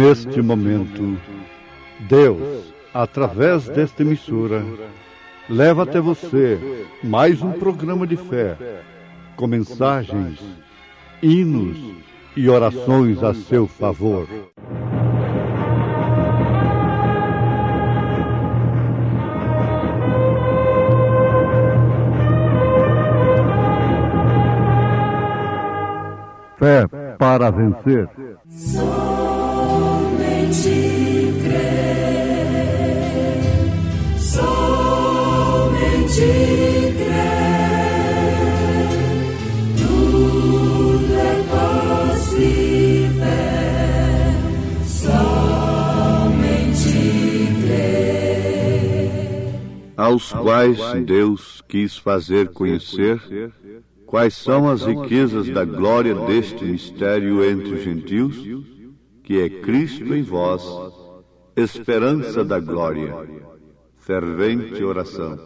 neste momento, Deus, através desta emissora, leva até você mais um programa de fé, com mensagens, hinos e orações a seu favor. Fé para vencer. Somente crer, somente crer, tudo é possível, somente crer. Aos quais Deus quis fazer conhecer quais são as riquezas da glória deste mistério entre os gentios, que é Cristo em vós, esperança da glória. Fervente oração.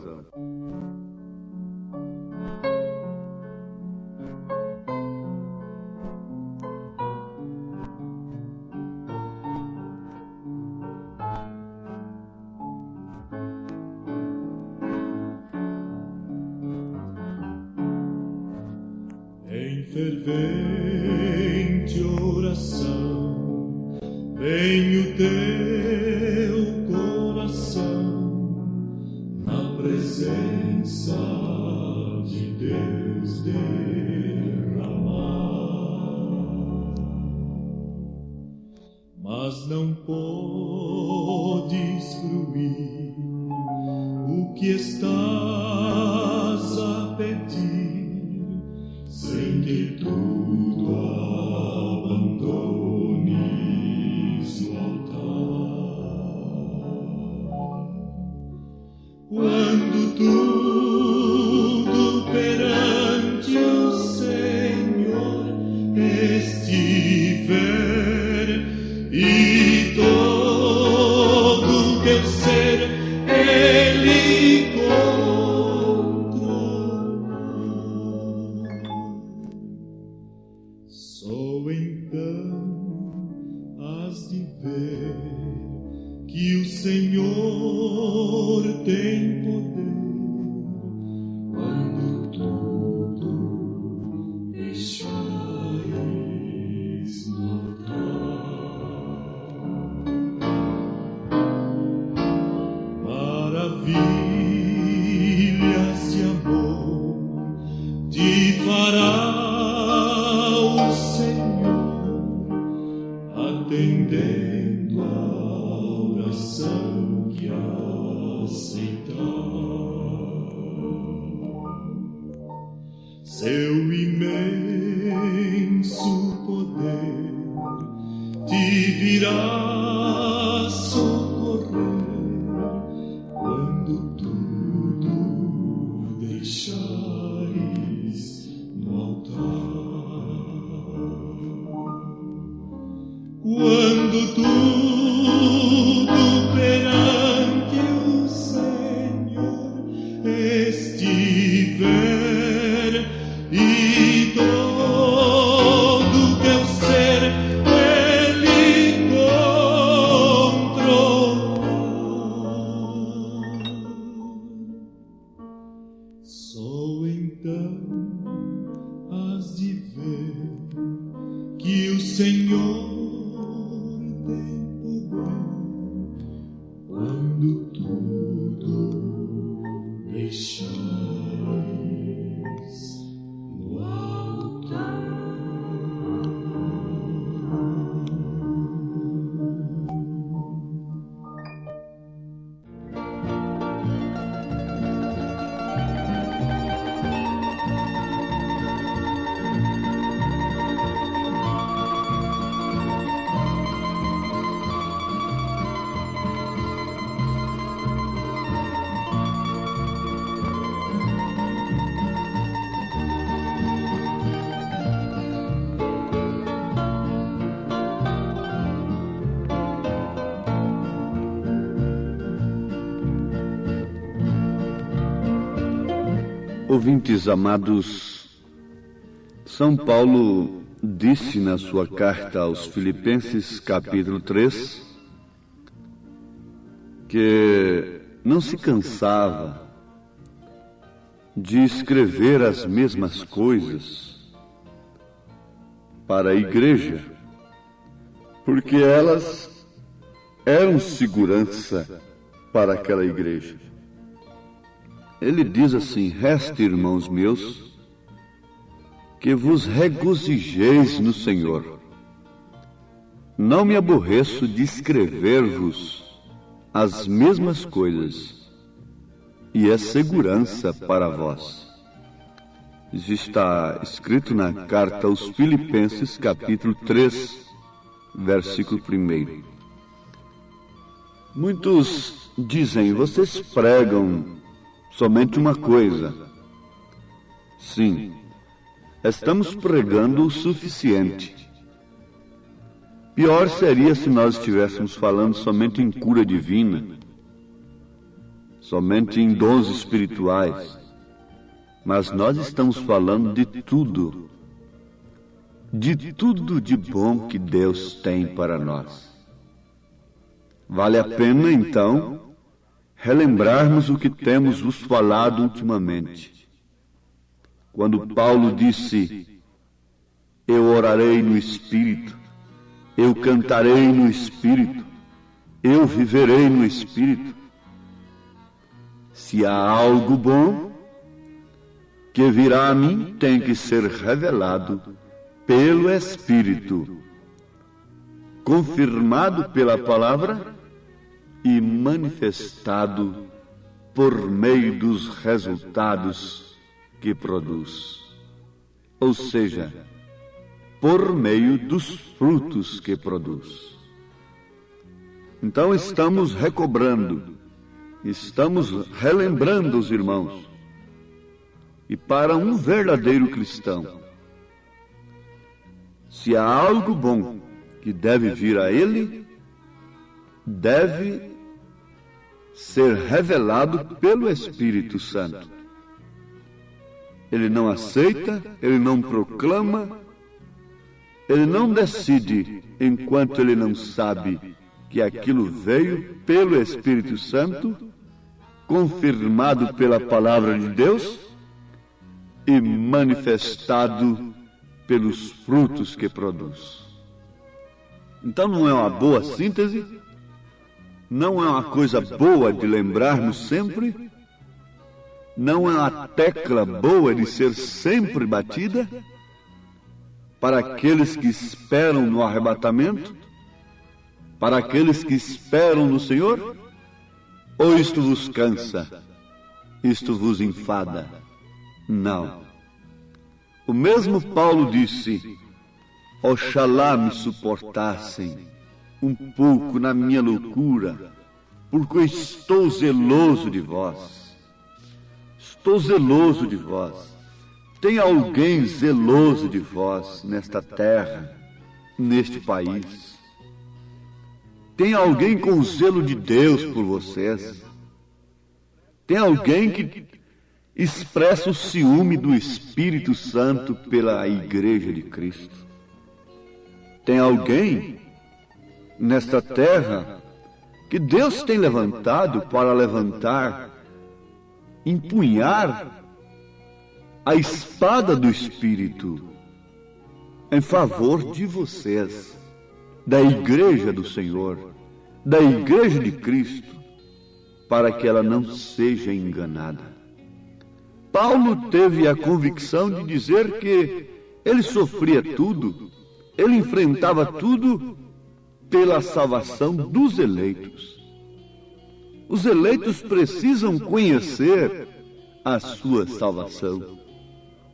Fervente oração, vem o teu coração na presença de Deus derramar, mas não podes fruir o que estás a pedir, sem que tudo abandones no altar. Quando tudo perante o Senhor estiver e todo teu ser Ele que o Senhor tem poder quando tudo deixares no altar. Maravilhas de amor te fará o Senhor, atendendo a oração que aceitar. Seu imenso poder te virá socorrer quando tudo deixares no altar. Quando tudo perante o Senhor estiver e todo teu ser Ele controlar, só então has de ver que o Senhor quando tudo deixares no altar. Ouvintes amados, São Paulo disse na sua carta aos Filipenses, capítulo 3, que não se cansava de escrever as mesmas coisas para a igreja, porque elas eram segurança para aquela igreja. Ele diz assim: resta, irmãos meus, que vos regozijeis no Senhor. Não me aborreço de escrever-vos as mesmas coisas, e é segurança para vós. Isso está escrito na carta aos Filipenses, capítulo 3, versículo 1. Muitos dizem: vocês pregam somente uma coisa. Sim, estamos pregando o suficiente. Pior seria se nós estivéssemos falando somente em cura divina, somente em dons espirituais. Mas nós estamos falando de tudo de bom que Deus tem para nós. Vale a pena, então, relembrarmos o que temos vos falado ultimamente. Quando Paulo disse: eu orarei no Espírito, eu cantarei no Espírito, eu viverei no Espírito. Se há algo bom que virá a mim, tem que ser revelado pelo Espírito, confirmado pela palavra e manifestado por meio dos resultados que produz. Ou seja, por meio dos frutos que produz. Então estamos recobrando, estamos relembrando os irmãos. E para um verdadeiro cristão, se há algo bom que deve vir a ele, deve ser revelado pelo Espírito Santo. Ele não aceita, ele não proclama, ele não decide enquanto ele não sabe que aquilo veio pelo Espírito Santo, confirmado pela palavra de Deus e manifestado pelos frutos que produz. Então não é uma boa síntese? Não é uma coisa boa de lembrarmos sempre? Não é uma tecla boa de ser sempre batida? Para aqueles que esperam no arrebatamento? Para aqueles que esperam no Senhor? Ou isto vos cansa? Isto vos enfada? Não. O mesmo Paulo disse: oxalá me suportassem um pouco na minha loucura, porque eu estou zeloso de vós. Estou zeloso de vós. Tem alguém zeloso de vós nesta terra, neste país? Tem alguém com o zelo de Deus por vocês? Tem alguém que expressa o ciúme do Espírito Santo pela Igreja de Cristo? Tem alguém nesta terra que Deus tem levantado para levantar, empunhar a espada do Espírito em favor de vocês, da Igreja do Senhor, da Igreja de Cristo, para que ela não seja enganada? Paulo teve a convicção de dizer que ele sofria tudo, ele enfrentava tudo pela salvação dos eleitos. Os eleitos precisam conhecer a sua salvação.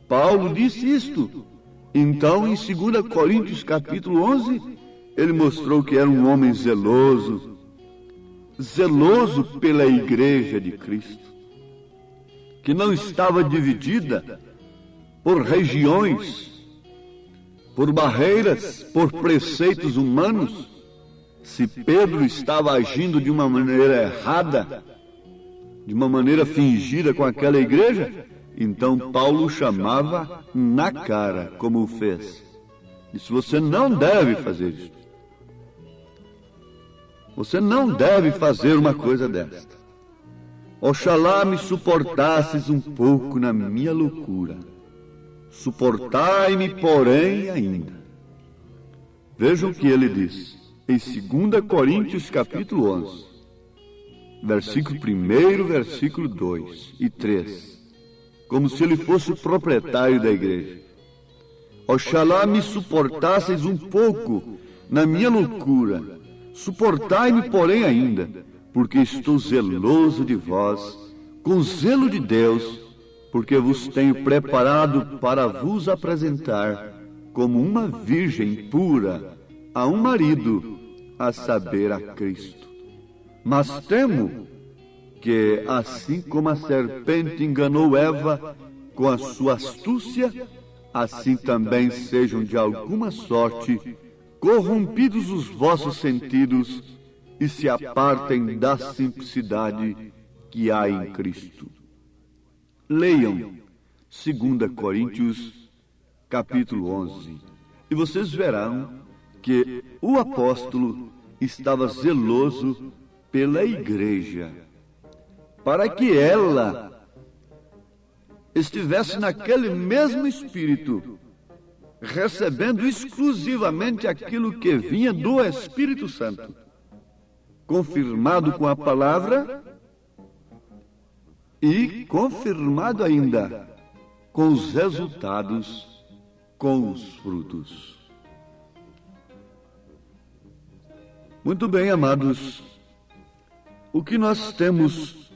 Paulo disse isto. Então, em 2 Coríntios capítulo 11, ele mostrou que era um homem zeloso, zeloso pela Igreja de Cristo, que não estava dividida por regiões, por barreiras, por preceitos humanos. Se Pedro estava agindo de uma maneira errada, de uma maneira fingida com aquela igreja, Então Paulo chamava na cara, como o fez. Disse: você não deve fazer isso. Você não deve fazer uma coisa desta. Oxalá me suportasses um pouco na minha loucura. Suportai-me, porém, ainda. Vejam o que ele diz em 2 Coríntios capítulo 11, versículo 1, versículo 2 e 3, como se ele fosse o proprietário da igreja. Oxalá me suportasseis um pouco na minha loucura. Suportai-me, porém, ainda, porque estou zeloso de vós, com zelo de Deus, porque vos tenho preparado para vos apresentar como uma virgem pura a um marido, a saber, a Cristo. Mas temo que, assim como a serpente enganou Eva com a sua astúcia, assim também sejam de alguma sorte corrompidos os vossos sentidos e se apartem da simplicidade que há em Cristo. Leiam 2 Coríntios, capítulo 11, e vocês verão que o apóstolo estava zeloso pela igreja, para que ela estivesse naquele mesmo espírito, recebendo exclusivamente aquilo que vinha do Espírito Santo, confirmado com a palavra e confirmado ainda com os resultados, com os frutos. Muito bem, amados, o que nós temos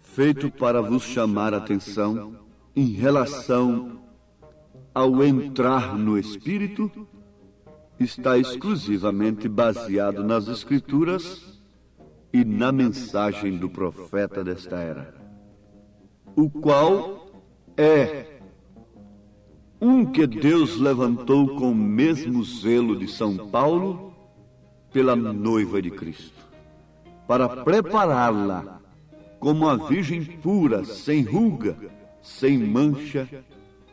feito para vos chamar a atenção em relação ao entrar no Espírito está exclusivamente baseado nas Escrituras e na mensagem do profeta desta era, o qual é um que Deus levantou com o mesmo zelo de São Paulo pela noiva de Cristo, para prepará-la como a virgem pura, sem ruga, sem mancha,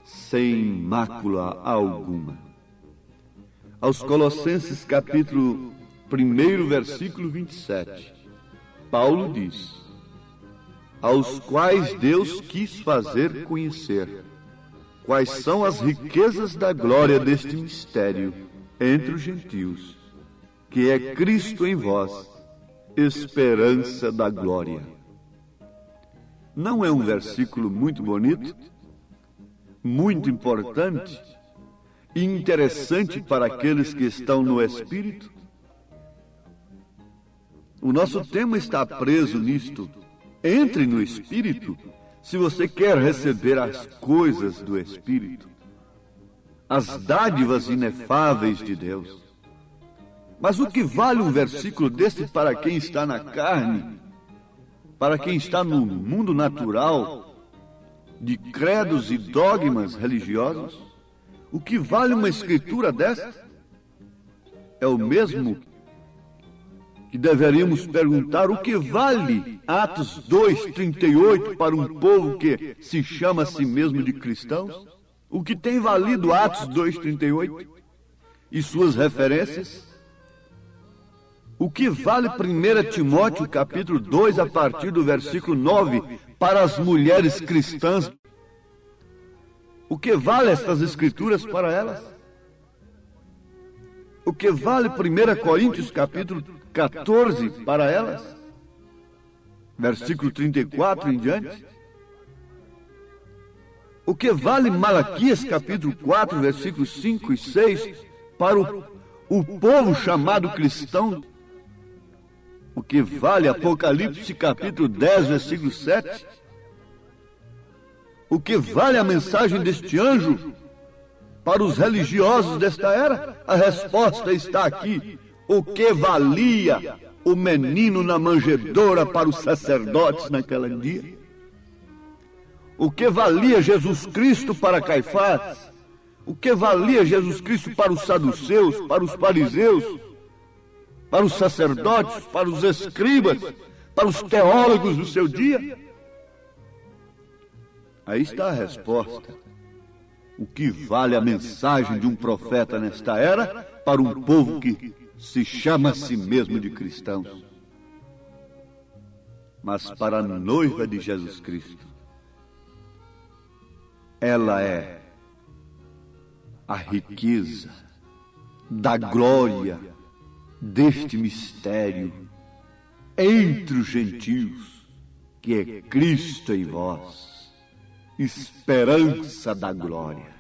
sem mácula alguma. Aos Colossenses capítulo 1, versículo 27, Paulo diz: aos quais Deus quis fazer conhecer quais são as riquezas da glória deste mistério entre os gentios, que é Cristo em vós, esperança da glória. Não é um versículo muito bonito, muito importante e interessante para aqueles que estão no Espírito? O nosso tema está preso nisto. Entre no Espírito se você quer receber as coisas do Espírito, as dádivas inefáveis de Deus. Mas o que vale um versículo desse para quem está na carne, para quem está no mundo natural, de credos e dogmas religiosos? O que vale uma escritura desta? É o mesmo que deveríamos perguntar o que vale Atos 2:38 para um povo que se chama a si mesmo de cristãos? O que tem valido Atos 2:38 e suas referências? O que vale 1 Timóteo capítulo 2 a partir do versículo 9 para as mulheres cristãs? O que vale estas escrituras para elas? O que vale 1 Coríntios capítulo 14 para elas? Versículo 34 em diante? O que vale Malaquias capítulo 4, versículos 5 e 6 para o povo chamado cristão? O que vale Apocalipse capítulo 10, versículo 7? O que vale a mensagem deste anjo para os religiosos desta era? A resposta está aqui. O que valia o menino na manjedoura para os sacerdotes naquele dia? O que valia Jesus Cristo para Caifás? O que valia Jesus Cristo para os saduceus, para os fariseus, para os sacerdotes, para os escribas, para os teólogos do seu dia? Aí está a resposta. O que vale a mensagem de um profeta nesta era para um povo que se chama a si mesmo de cristãos? Mas para a noiva de Jesus Cristo, ela é a riqueza da glória deste mistério entre os gentios, que é Cristo em vós, esperança da glória.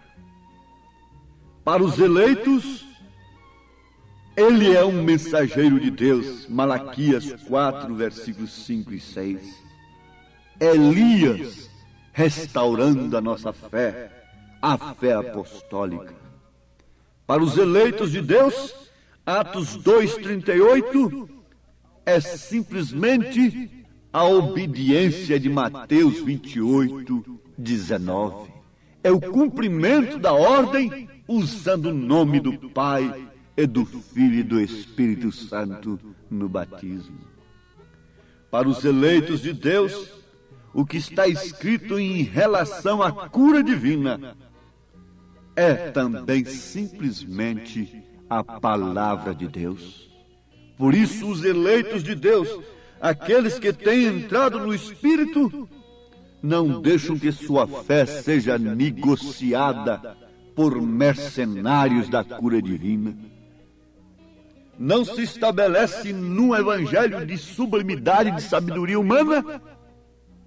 Para os eleitos, ele é um mensageiro de Deus, Malaquias 4, versículos 5 e 6. Elias, restaurando a nossa fé, a fé apostólica. Para os eleitos de Deus, Atos 2:38 é simplesmente a obediência de Mateus 28:19. É o cumprimento da ordem usando o nome do Pai e do Filho e do Espírito Santo no batismo. Para os eleitos de Deus, o que está escrito em relação à cura divina é também simplesmente a palavra de Deus. Por isso, os eleitos de Deus, aqueles que têm entrado no Espírito, não deixam que sua fé seja negociada por mercenários da cura divina. Não se estabelece num evangelho de sublimidade de sabedoria humana,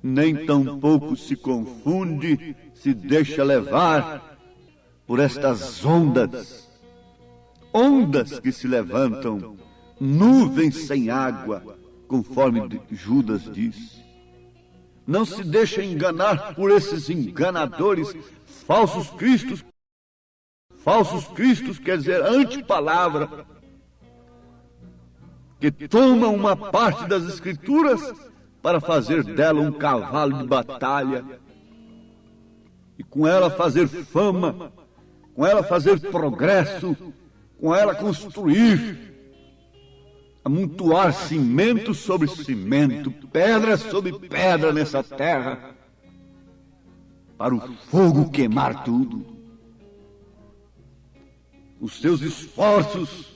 nem tampouco se confunde, se deixa levar por estas ondas que se levantam, nuvens sem água, conforme Judas disse. Não se deixa enganar por esses enganadores, falsos cristos. Falsos cristos quer dizer antipalavra, que tomam uma parte das Escrituras para fazer dela um cavalo de batalha, e com ela fazer fama, com ela fazer progresso, com ela construir, amontoar cimento sobre cimento, pedra sobre pedra nessa terra, para o fogo queimar tudo. Os seus esforços,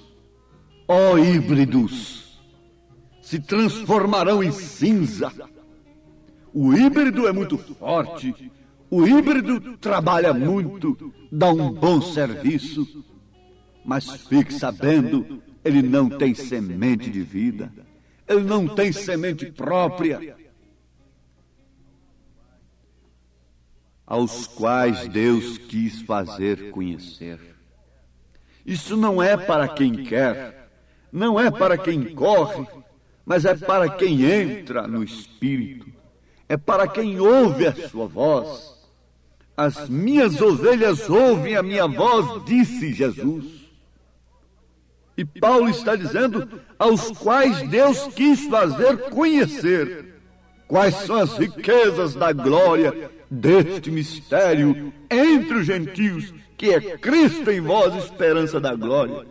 ó híbridos, se transformarão em cinza. O híbrido é muito forte, o híbrido trabalha muito, dá um bom serviço, mas fique sabendo, ele não tem semente de vida, ele não tem semente própria, aos quais Deus quis fazer conhecer. Isso não é para quem quer, não é para quem corre, mas é para quem entra no Espírito, é para quem ouve a sua voz. As minhas ovelhas ouvem a minha voz, disse Jesus. E Paulo está dizendo aos quais Deus quis fazer conhecer quais são as riquezas da glória deste mistério entre os gentios, que é Cristo em vós, esperança da glória.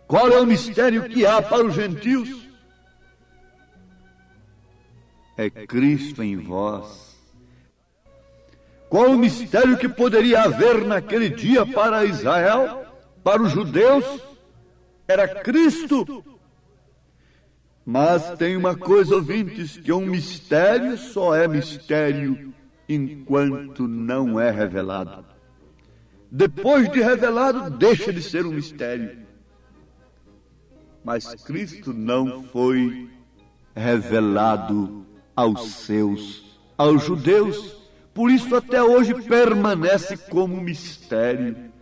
Qual é o mistério que há para os gentios? É Cristo em vós. Qual o mistério que poderia haver naquele dia para Israel, para os judeus? Era Cristo. Mas tem uma coisa, ouvintes, que um mistério só é mistério enquanto não é revelado. Depois de revelado, deixa de ser um mistério. Mas Cristo não foi revelado aos judeus. Por isso até hoje permanece como mistério.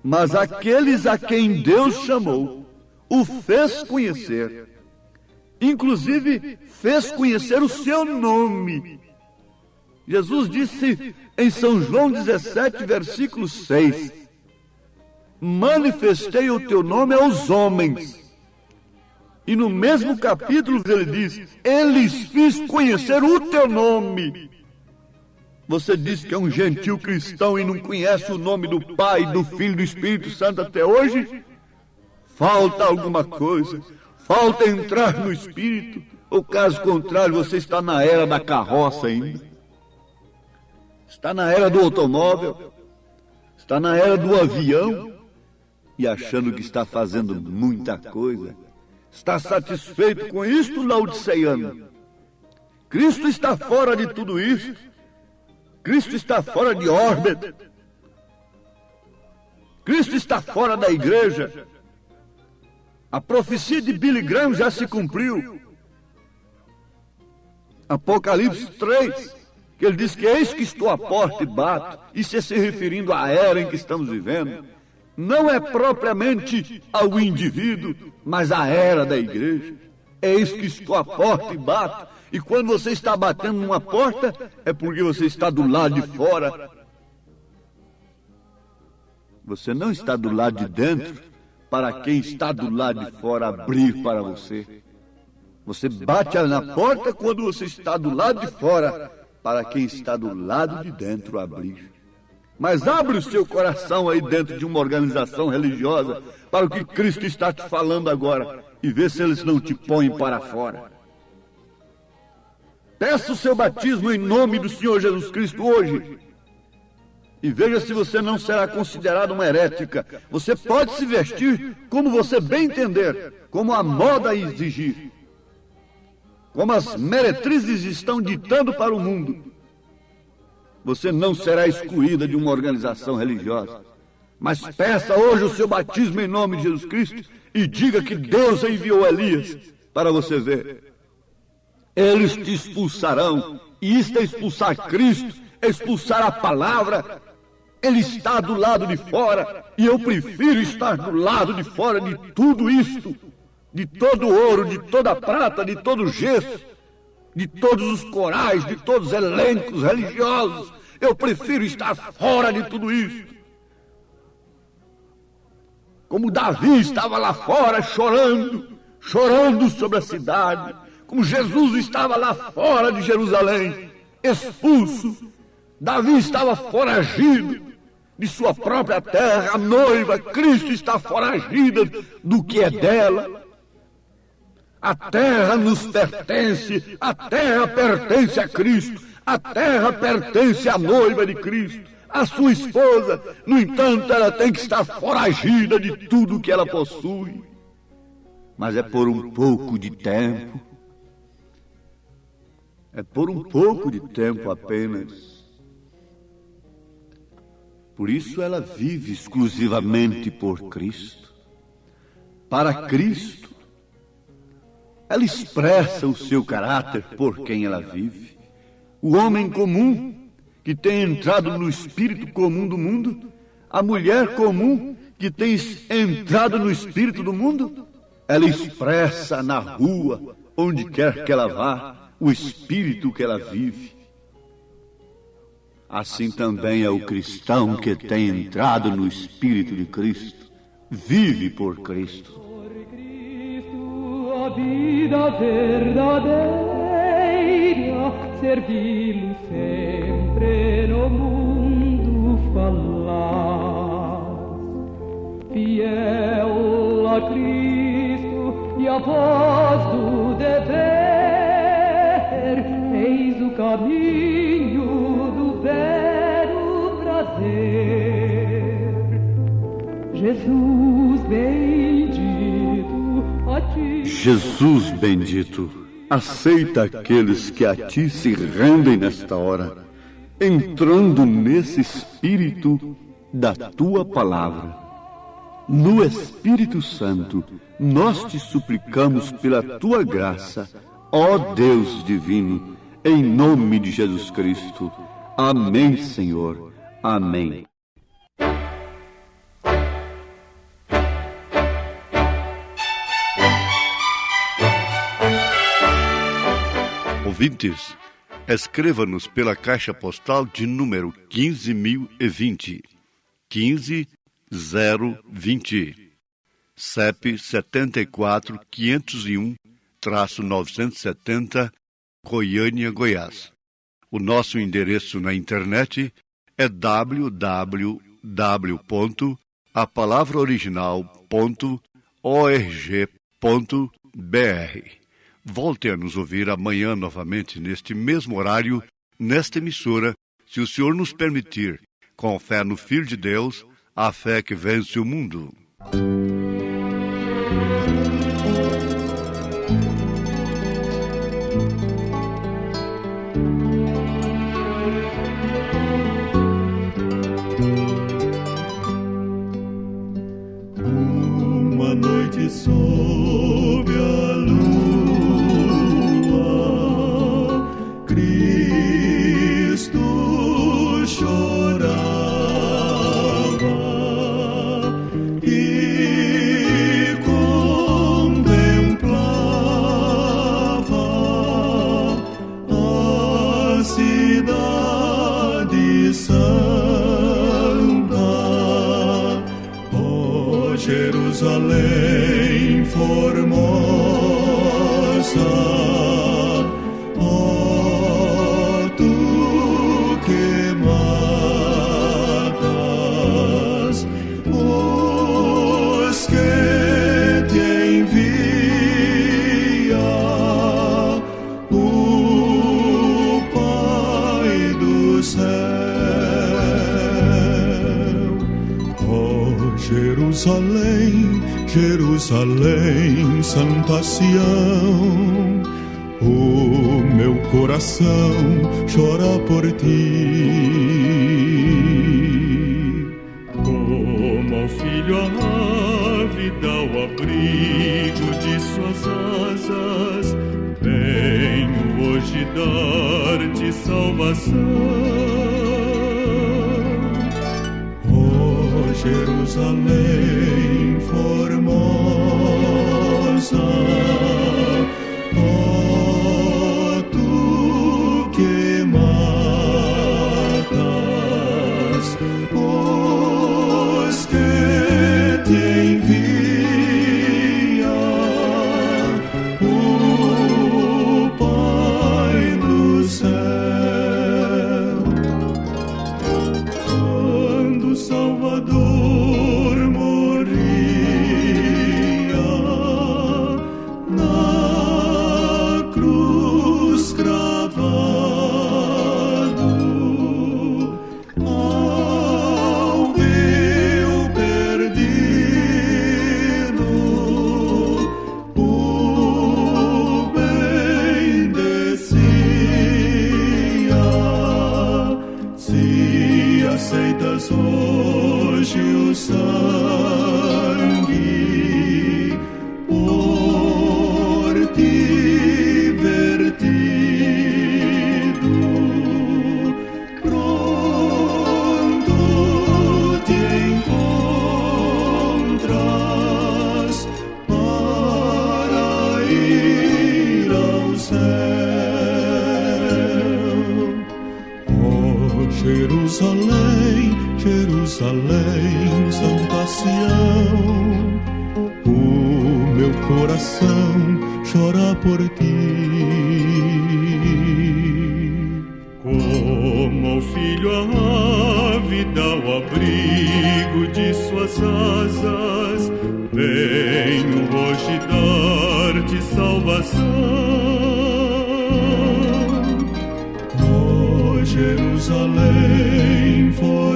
Mas aqueles a quem Deus chamou, o fez conhecer. Inclusive, fez conhecer o seu nome. Jesus disse em São João 17, versículo 6, manifestei o teu nome aos homens. E no mesmo capítulo ele diz, eles fiz conhecer o teu nome. Você diz que é um gentil cristão e não conhece o nome do Pai, do Filho e do Espírito Santo até hoje? Falta alguma coisa, falta entrar no Espírito, ou caso contrário, você está na era da carroça ainda. está na era do automóvel, está na era do avião e achando que está fazendo muita coisa. Está satisfeito com isto, laodiceiano? Cristo está fora de tudo isso. Cristo está fora de órbita. Cristo está fora da igreja. A profecia de Billy Graham já se cumpriu. Apocalipse 3, que ele diz que eis que estou à porta e bato, isso é se referindo à era em que estamos vivendo. Não é propriamente ao indivíduo, mas à era da igreja. Eis que estou à porta e bato. E quando você está batendo numa porta, é porque você está do lado de fora. Você não está do lado de dentro para quem está do lado de fora abrir para você. Você bate na porta quando você está do lado de fora para quem está do lado de dentro abrir. Mas abre o seu coração aí dentro de uma organização religiosa para o que Cristo está te falando agora e vê se eles não te põem para fora. Peça o seu batismo em nome do Senhor Jesus Cristo hoje. E veja se você não será considerado uma herética. Você pode se vestir como você bem entender, como a moda exigir, como as meretrizes estão ditando para o mundo. Você não será excluída de uma organização religiosa. Mas peça hoje o seu batismo em nome de Jesus Cristo e diga que Deus enviou Elias para você ver. Eles te expulsarão, e isto é expulsar Cristo, é expulsar a palavra. Ele está do lado de fora, e eu prefiro estar do lado de fora de tudo isto, de todo o ouro, de toda a prata, de todo o gesso, de todos os corais, de todos os elencos religiosos. Eu prefiro estar fora de tudo isso. Como Davi estava lá fora chorando sobre a cidade, como Jesus estava lá fora de Jerusalém, expulso. Davi estava foragido de sua própria terra, a noiva, Cristo está foragida do que é dela. A terra nos pertence, a terra pertence a Cristo, a terra pertence à noiva de Cristo, a sua esposa. No entanto, ela tem que estar foragida de tudo que ela possui. Mas é por um pouco de tempo. É por um pouco de tempo apenas. Por isso ela vive exclusivamente por Cristo. Para Cristo. Ela expressa o seu caráter por quem ela vive. O homem comum que tem entrado no espírito comum do mundo, a mulher comum que tem entrado no espírito do mundo, ela expressa na rua, onde quer que ela vá, o espírito que ela vive. Assim também é o cristão que tem entrado no espírito de Cristo, vive por Cristo. A vida verdadeira, servi-lo sempre no mundo falar. Fiel a Cristo e a voz do dever, eis o caminho do velho prazer. Jesus bendito, a ti. Jesus bendito, aceita aqueles que a ti se rendem nesta hora, entrando nesse espírito da tua palavra. No Espírito Santo, nós te suplicamos pela tua graça, ó Deus divino, em nome de Jesus Cristo. Amém, Senhor. Amém. Ouvintes, escreva-nos pela caixa postal de número 15.020, 15020, CEP 74.501-970, Goiânia, Goiás. O nosso endereço na internet é www.apalavraoriginal.org.br. Volte a nos ouvir amanhã novamente neste mesmo horário, nesta emissora, se o Senhor nos permitir, com fé no Filho de Deus, a fé que vence o mundo. Uma noite sob a lua, Cristo chorava e contemplava a cidade santa, ó Jerusalém formosa, ó tu que matas os que te envia o Pai do céu. Ó Jerusalém, Jerusalém, Santa Sião, o meu coração chora por ti. Como ao filho ávido ao abrigo de suas asas, venho hoje dar-te salvação. Jerusalém formosa, ó tu que matas os que te envia o Pai do céu. Quando o Salvador aceitas hoje o sangue por ti vertido, pronto te encontras para ir ao céu. Oh Jerusalém, Jerusalém, Santa Sião, o meu coração chora por ti. Como ao filho ávido ao abrigo de suas asas, venho hoje dar-te salvação. Oh Jerusalém, for